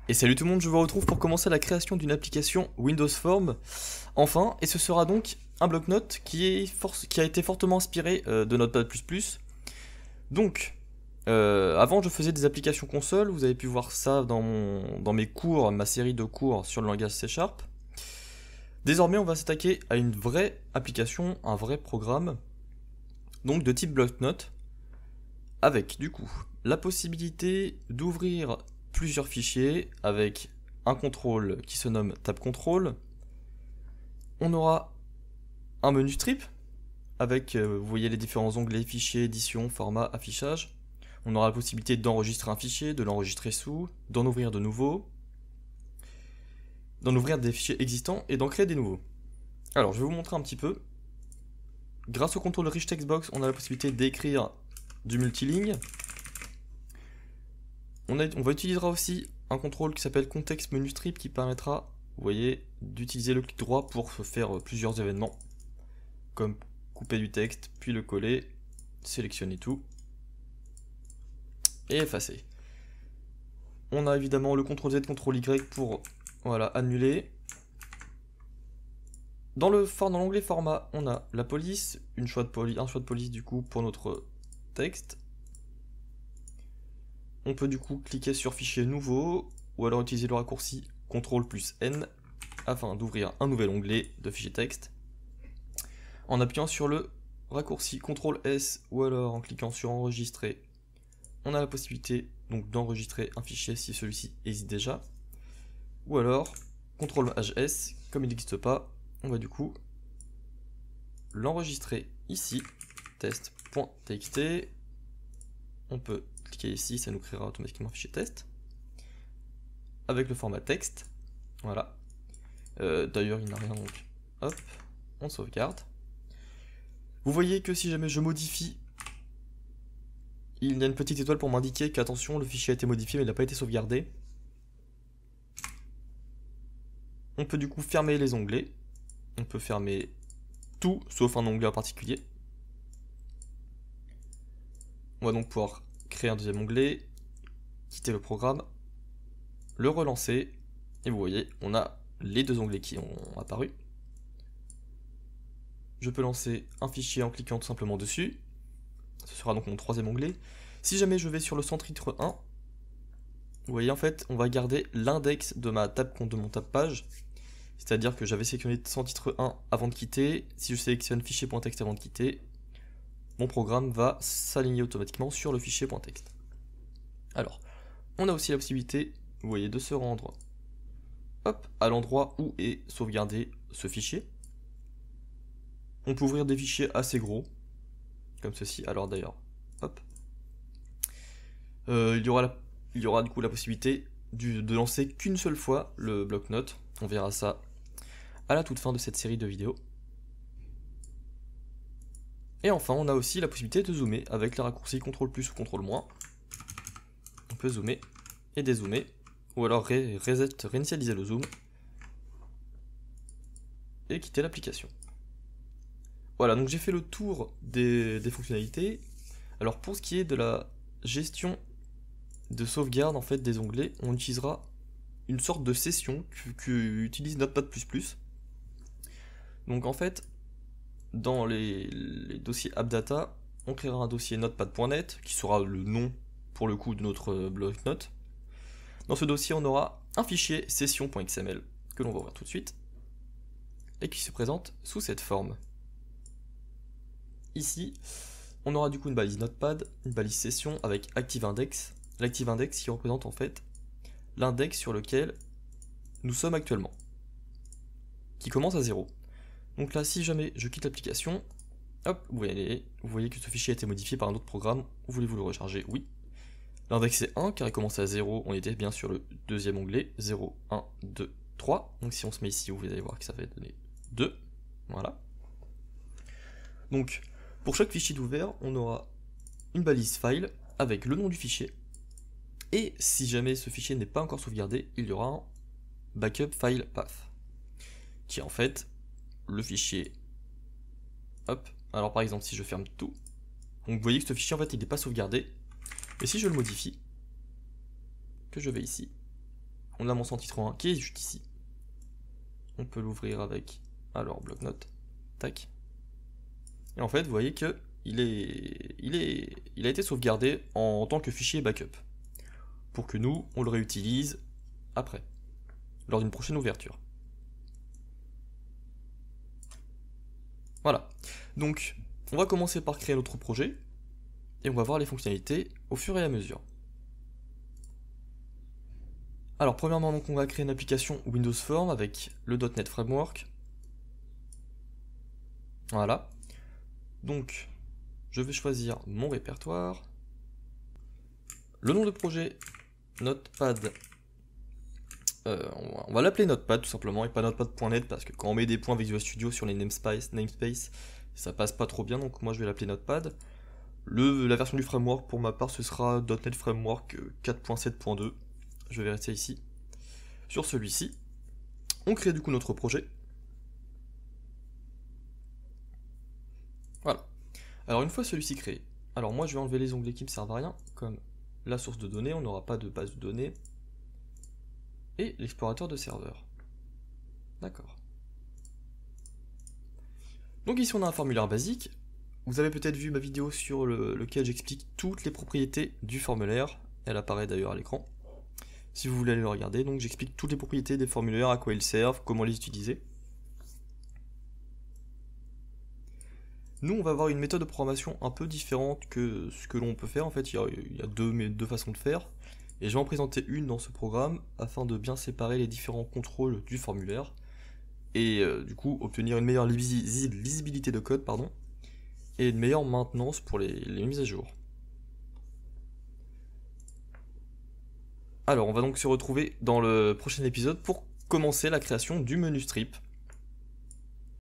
Et salut tout le monde, je vous retrouve pour commencer la création d'une application Windows Form. Enfin, et ce sera donc un bloc-notes qui a été fortement inspiré de Notepad++. Donc, avant je faisais des applications console, vous avez pu voir ça dans mes cours, ma série de cours sur le langage C#. Désormais on va s'attaquer à une vraie application, un vrai programme, donc de type bloc-notes, avec du coup la possibilité d'ouvrir plusieurs fichiers avec un contrôle qui se nomme Tab Control. On aura un menu strip avec, vous voyez les différents onglets fichier, édition, format, affichage. On aura la possibilité d'enregistrer un fichier, de l'enregistrer sous, d'en ouvrir de nouveaux, d'en ouvrir des fichiers existants et d'en créer des nouveaux. Alors je vais vous montrer un petit peu. Grâce au contrôle Rich Text Box, on a la possibilité d'écrire du multiligne. On va utiliser aussi un contrôle qui s'appelle Context Menu Strip qui permettra, vous voyez, d'utiliser le clic droit pour faire plusieurs événements, comme couper du texte, puis le coller, sélectionner tout, et effacer. On a évidemment le CTRL Z, CTRL Y pour voilà, annuler. Dans l'onglet format, on a la police, un choix de police du coup pour notre texte. On peut du coup cliquer sur fichier nouveau, ou alors utiliser le raccourci CTRL+N afin d'ouvrir un nouvel onglet de fichier texte. En appuyant sur le raccourci CTRL+S ou alors en cliquant sur enregistrer, on a la possibilité donc d'enregistrer un fichier si celui-ci existe déjà. Ou alors CTRL+HS, comme il n'existe pas, on va du coup l'enregistrer ici, test.txt. On peut cliquer ici, ça nous créera automatiquement un fichier test avec le format texte. Voilà. D'ailleurs, il n'a rien donc. Hop, on sauvegarde. Vous voyez que si jamais je modifie, il y a une petite étoile pour m'indiquer qu'attention, le fichier a été modifié mais il n'a pas été sauvegardé. On peut du coup fermer les onglets. On peut fermer tout sauf un onglet en particulier. On va donc pouvoir créer un deuxième onglet, quitter le programme, le relancer, et vous voyez, on a les deux onglets qui ont apparu. Je peux lancer un fichier en cliquant tout simplement dessus. Ce sera donc mon troisième onglet. Si jamais je vais sur le sans titre 1, vous voyez en fait, on va garder l'index de mon tab page. C'est-à-dire que j'avais sélectionné sans titre 1 avant de quitter. Si je sélectionne fichier.txt avant de quitter, mon programme va s'aligner automatiquement sur le fichier .txt. Alors, on a aussi la possibilité, vous voyez, de se rendre hop, à l'endroit où est sauvegardé ce fichier. On peut ouvrir des fichiers assez gros, comme ceci. Alors d'ailleurs, hop. Il y aura du coup la possibilité de lancer qu'une seule fois le bloc-notes. On verra ça à la toute fin de cette série de vidéos. Et enfin, on a aussi la possibilité de zoomer avec les raccourcis CTRL+ ou CTRL-. On peut zoomer et dézoomer, ou alors réinitialiser le zoom et quitter l'application. Voilà, donc j'ai fait le tour des fonctionnalités. Alors pour ce qui est de la gestion de sauvegarde en fait des onglets, on utilisera une sorte de session que utilise Notepad++. Donc en fait, dans les dossiers AppData, on créera un dossier notepad.net qui sera le nom pour le coup de notre bloc-notes. Dans ce dossier, on aura un fichier session.xml que l'on va ouvrir tout de suite et qui se présente sous cette forme. Ici, on aura du coup une balise Notepad, une balise session avec ActiveIndex. L'ActiveIndex qui représente en fait l'index sur lequel nous sommes actuellement, qui commence à 0. Donc là, si jamais je quitte l'application, hop, vous voyez que ce fichier a été modifié par un autre programme. Voulez-vous le recharger? Oui. L'index est 1 car il commence à 0, on était bien sur le deuxième onglet, 0, 1, 2, 3. Donc si on se met ici, vous allez voir que ça va donner 2. Voilà. Donc, pour chaque fichier d'ouvert, on aura une balise file avec le nom du fichier. Et si jamais ce fichier n'est pas encore sauvegardé, il y aura un backup file path, qui est en fait le fichier. Hop, alors par exemple si je ferme tout, donc vous voyez que ce fichier en fait il n'est pas sauvegardé, mais si je le modifie, que je vais ici, on a mon centre 1 qui est juste ici. On peut l'ouvrir avec, alors, bloc-notes, tac. Et en fait, vous voyez que il a été sauvegardé en tant que fichier backup. Pour que nous, on le réutilise après, lors d'une prochaine ouverture. Voilà. Donc, on va commencer par créer notre projet, et on va voir les fonctionnalités au fur et à mesure. Alors, premièrement, donc, on va créer une application Windows Form avec le .NET Framework. Voilà. Donc, je vais choisir mon répertoire. Le nom de projet, Notepad. On va l'appeler Notepad tout simplement et pas Notepad.net parce que quand on met des points Visual Studio sur les namespace, ça passe pas trop bien, donc moi je vais l'appeler Notepad. La version du framework pour ma part ce sera .NET Framework 4.7.2. Je vais rester ici. Sur celui-ci, on crée du coup notre projet. Voilà. Alors une fois celui-ci créé, alors moi je vais enlever les onglets qui me servent à rien, comme la source de données, on n'aura pas de base de données, et l'explorateur de serveur. D'accord. Donc ici on a un formulaire basique. Vous avez peut-être vu ma vidéo sur lequel j'explique toutes les propriétés du formulaire. Elle apparaît d'ailleurs à l'écran. Si vous voulez aller le regarder, donc j'explique toutes les propriétés des formulaires, à quoi ils servent, comment les utiliser. Nous, on va avoir une méthode de programmation un peu différente que ce que l'on peut faire. En fait, il y a deux façons de faire. Et je vais en présenter une dans ce programme afin de bien séparer les différents contrôles du formulaire. Et du coup, obtenir une meilleure lisibilité de code, pardon, et une meilleure maintenance pour les mises à jour. Alors, on va donc se retrouver dans le prochain épisode pour commencer la création du menu strip.